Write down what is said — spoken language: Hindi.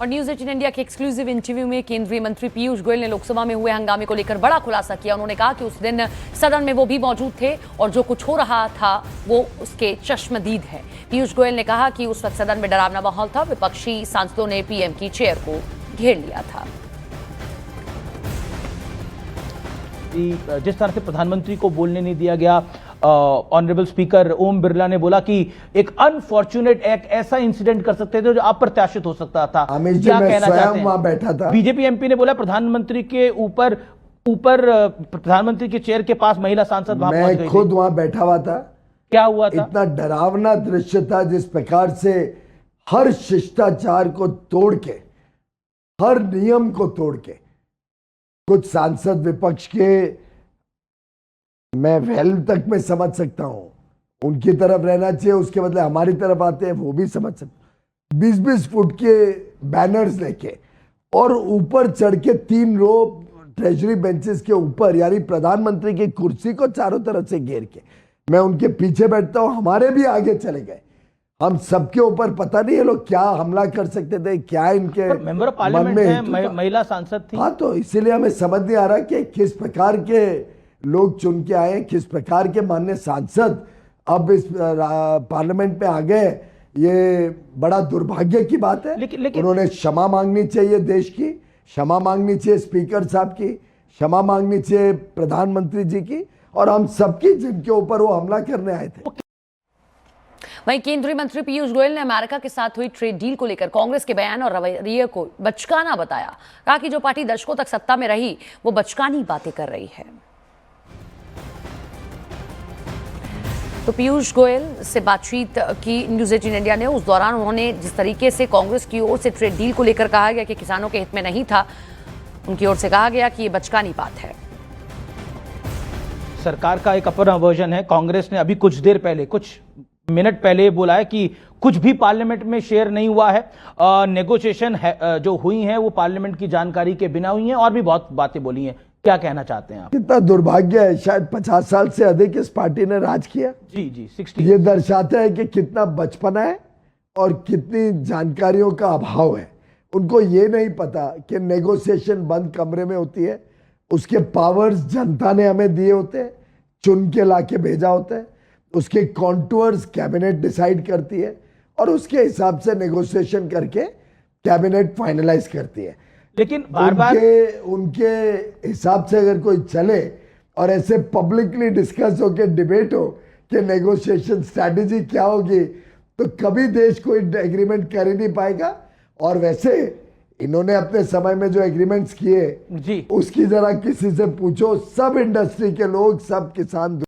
और न्यूज 18 इंडिया के एक्सक्लूसिव इंटरव्यू में केंद्रीय मंत्री पीयूष गोयल ने लोकसभा में हुए हंगामे को लेकर बड़ा खुलासा किया। उन्होंने कहा कि उस दिन सदन में वो भी मौजूद थे और जो कुछ हो रहा था वो उसके चश्मदीद है। पीयूष गोयल ने कहा कि उस वक्त सदन में डरावना माहौल था, विपक्षी सांसदों ने पीएम की चेयर को घेर लिया था। जिस तरह से प्रधानमंत्री को बोलने नहीं दिया गया, ऑनरेबल स्पीकर ओम बिरला ने बोला कि एक अनफॉर्चुनेट एक ऐसा इंसिडेंट कर सकते थे जो अप्रत्याशित हो सकता था। क्या कहना चाहते हैं? वहां बैठा था। बीजेपी एमपी ने बोला प्रधानमंत्री के ऊपर प्रधानमंत्री के चेयर के पास महिला सांसद वहां पहुंच गई। मैं खुद वहां बैठा हुआ था। क्या हुआ था? इतना डरावना दृश्य था जिस प्रकार से हर शिष्टाचार को तोड़ के, हर नियम को तोड़ के कुछ सांसद विपक्ष के, मैं वेल तक में समझ सकता हूं उनकी तरफ रहना चाहिए, उसके बदले हमारी तरफ आते हैं, वो भी समझ सकते। 20-20 फुट के बैनर्स लेके और ऊपर चढ़ के 3 रो ट्रेजरी बेंचेस के ऊपर, यानी प्रधानमंत्री की कुर्सी को चारों तरफ से घेर के मैं उनके पीछे बैठता हूं। हमारे भी आगे चले गए। हम सबके ऊपर पता नहीं ये लोग क्या हमला कर सकते थे, क्या इनके मेंबर ऑफ पार्लियामेंट है, महिला सांसद थी। हाँ, तो इसीलिए हमें समझ नहीं आ रहा कि किस प्रकार के लोग चुन के आए, किस प्रकार के माननीय सांसद अब इस पार्लियामेंट में आ गए। ये बड़ा दुर्भाग्य की बात है। लेकिन उन्होंने क्षमा मांगनी चाहिए, देश की क्षमा मांगनी चाहिए, स्पीकर साहब की क्षमा मांगनी चाहिए, प्रधानमंत्री जी की, और हम सबकी जिनके ऊपर वो हमला करने आए थे। वहीं केंद्रीय मंत्री पीयूष गोयल ने अमेरिका के साथ हुई ट्रेड डील को लेकर कांग्रेस के बयान और रवैये को बचकाना बताया। कहा कि जो पार्टी दशकों तक सत्ता में रही वो बचकानी बातें कर रही है। तो पीयूष गोयल से बातचीत की न्यूज 18 इंडिया ने। उस दौरान उन्होंने जिस तरीके से कांग्रेस की ओर से ट्रेड डील को लेकर कहा गया कि किसानों के हित में नहीं था, उनकी ओर से कहा गया कि ये बचकानी बात है। सरकार का एक अपना वर्जन है। कांग्रेस ने अभी कुछ देर पहले, कुछ मिनट पहले बोला है कि कुछ भी पार्लियामेंट में शेयर नहीं हुआ है, नेगोशिएशन जो हुई हैं वो पार्लियामेंट की जानकारी के बिना हुई हैं, और भी बहुत बातें बोली हैं। क्या कहना चाहते हैं आप? कितना दुर्भाग्य है, शायद 50 साल से अधिक इस पार्टी ने राज किया। जी 60। ये दर्शाता है कि कितना बचपना है और कितनी जानकारियों का अभाव है। उनको ये नहीं पता कि नेगोशिएशन बंद कमरे में होती है, उसके पावर्स जनता ने हमें दिए होते हैं, चुन के लाके भेजा होता है, उसके कॉन्टूर्स कैबिनेट डिसाइड करती है और उसके हिसाब से नेगोशिएशन करके कैबिनेट फाइनलाइज करती है। लेकिन बार-बार उनके हिसाब से अगर कोई चले और ऐसे पब्लिकली डिस्कस हो के डिबेट हो कि नेगोशिएशन स्ट्रैटेजी क्या होगी, तो कभी देश कोई एग्रीमेंट कर ही नहीं पाएगा। और वैसे इन्होंने अपने समय में जो एग्रीमेंट्स किए जी, उसकी जरा किसी से पूछो, सब इंडस्ट्री के लोग, सब किसान